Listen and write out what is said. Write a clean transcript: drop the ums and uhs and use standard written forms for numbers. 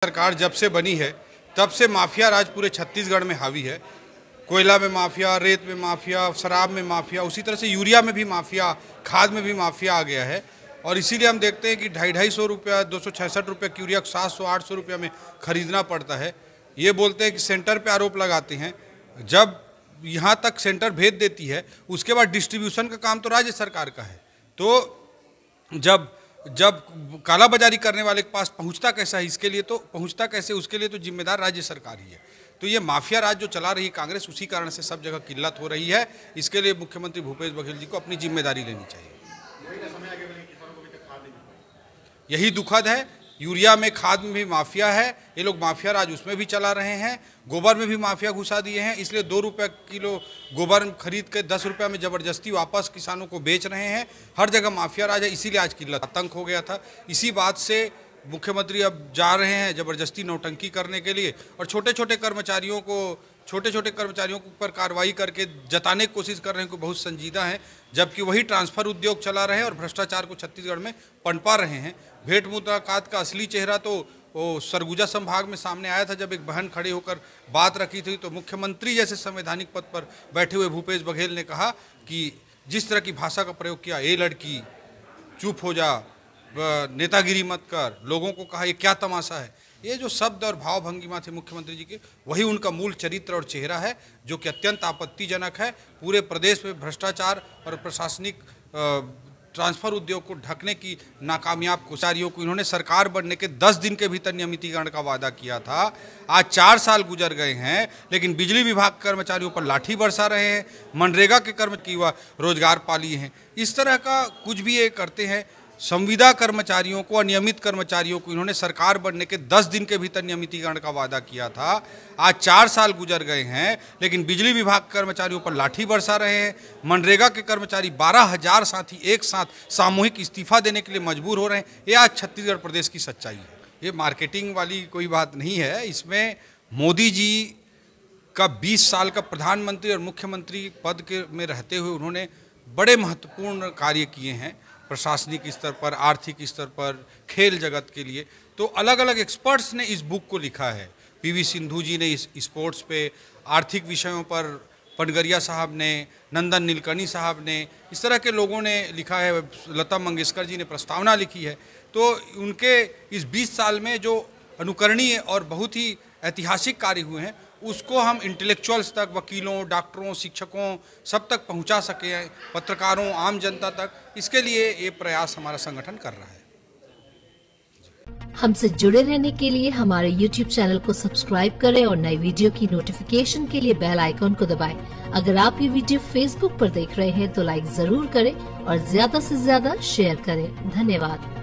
सरकार जब से बनी है तब से माफिया राज पूरे छत्तीसगढ़ में हावी है। कोयला में माफिया, रेत में माफिया, शराब में माफिया, उसी तरह से यूरिया में भी माफिया, खाद में भी माफिया आ गया है। और इसीलिए हम देखते हैं कि 250 रुपया, 266 रुपये की यूरिया 700-800 रुपये में खरीदना पड़ता है। ये बोलते हैं कि सेंटर पे आरोप लगाते हैं, जब यहाँ तक सेंटर भेज देती है उसके बाद डिस्ट्रीब्यूशन का काम तो राज्य सरकार का है। तो जब कालाबाजारी करने वाले के पास पहुंचता कैसा है, इसके लिए तो पहुंचता कैसे, उसके लिए तो जिम्मेदार राज्य सरकार ही है। तो ये माफिया राज जो चला रही है कांग्रेस, उसी कारण से सब जगह किल्लत हो रही है। इसके लिए मुख्यमंत्री भूपेश बघेल जी को अपनी जिम्मेदारी लेनी चाहिए। यही दुखद है। यूरिया में, खाद में भी माफिया है। ये लोग माफिया राज उसमें भी चला रहे हैं। गोबर में भी माफिया घुसा दिए हैं, इसलिए 2 रुपये किलो गोबर खरीद के 10 रुपये में ज़बरदस्ती वापस किसानों को बेच रहे हैं। हर जगह माफिया राज है, इसीलिए आज किल्लत, आतंक हो गया था। इसी बात से मुख्यमंत्री अब जा रहे हैं ज़बरदस्ती नौटंकी करने के लिए, और छोटे छोटे कर्मचारियों के ऊपर कार्रवाई करके जताने की कोशिश कर रहे हैं कि बहुत संजीदा हैं, जबकि वही ट्रांसफ़र उद्योग चला रहे हैं और भ्रष्टाचार को छत्तीसगढ़ में पनपा रहे हैं। भेंट मुलाकात का असली चेहरा तो वो सरगुजा संभाग में सामने आया था, जब एक बहन खड़ी होकर बात रखी थी। तो मुख्यमंत्री जैसे संवैधानिक पद पर बैठे हुए भूपेश बघेल ने कहा कि जिस तरह की भाषा का प्रयोग किया, ए लड़की चुप हो जा, नेतागिरी मत कर, लोगों को कहा ये क्या तमाशा है, ये जो शब्द और भाव भंगिमा थे मुख्यमंत्री जी के, वही उनका मूल चरित्र और चेहरा है, जो कि अत्यंत आपत्तिजनक है। पूरे प्रदेश में भ्रष्टाचार और प्रशासनिक ट्रांसफर उद्योग को ढकने की नाकामयाब कोशिशों को इन्होंने सरकार बनने के 10 दिन के भीतर नियमितीकरण का वादा किया था। आज 4 साल गुजर गए हैं, लेकिन बिजली विभाग के कर्मचारियों पर लाठी बरसा रहे हैं, मनरेगा के कर्मचारी व रोजगार पाली हैं। इस तरह का कुछ भी ये करते हैं। संविदा कर्मचारियों को, अनियमित कर्मचारियों को इन्होंने सरकार बनने के 10 दिन के भीतर नियमितीकरण का वादा किया था। आज 4 साल गुजर गए हैं, लेकिन बिजली विभाग के कर्मचारियों पर लाठी बरसा रहे हैं। मनरेगा के कर्मचारी 12,000 साथी एक साथ सामूहिक इस्तीफा देने के लिए मजबूर हो रहे हैं। ये आज छत्तीसगढ़ प्रदेश की सच्चाई है। ये मार्केटिंग वाली कोई बात नहीं है। इसमें मोदी जी का 20 साल का प्रधानमंत्री और मुख्यमंत्री पद के में रहते हुए उन्होंने बड़े महत्वपूर्ण कार्य किए हैं, प्रशासनिक स्तर पर, आर्थिक स्तर पर, खेल जगत के लिए। तो अलग अलग एक्सपर्ट्स ने इस बुक को लिखा है। पीवी सिंधु जी ने इस स्पोर्ट्स पे, आर्थिक विषयों पर पनगरिया साहब ने, नंदन नीलकणी साहब ने, इस तरह के लोगों ने लिखा है। लता मंगेशकर जी ने प्रस्तावना लिखी है। तो उनके इस 20 साल में जो अनुकरणीय और बहुत ही ऐतिहासिक कार्य हुए हैं, उसको हम इंटेलेक्चुअल्स तक, वकीलों, डॉक्टरों, शिक्षकों सब तक पहुंचा सके, पत्रकारों, आम जनता तक। इसके लिए ये प्रयास हमारा संगठन कर रहा है। हमसे जुड़े रहने के लिए हमारे YouTube चैनल को सब्सक्राइब करें और नई वीडियो की नोटिफिकेशन के लिए बेल आइकॉन को दबाएं। अगर आप ये वीडियो Facebook पर देख रहे हैं तो लाइक जरूर करें और ज्यादा से ज्यादा शेयर करें। धन्यवाद।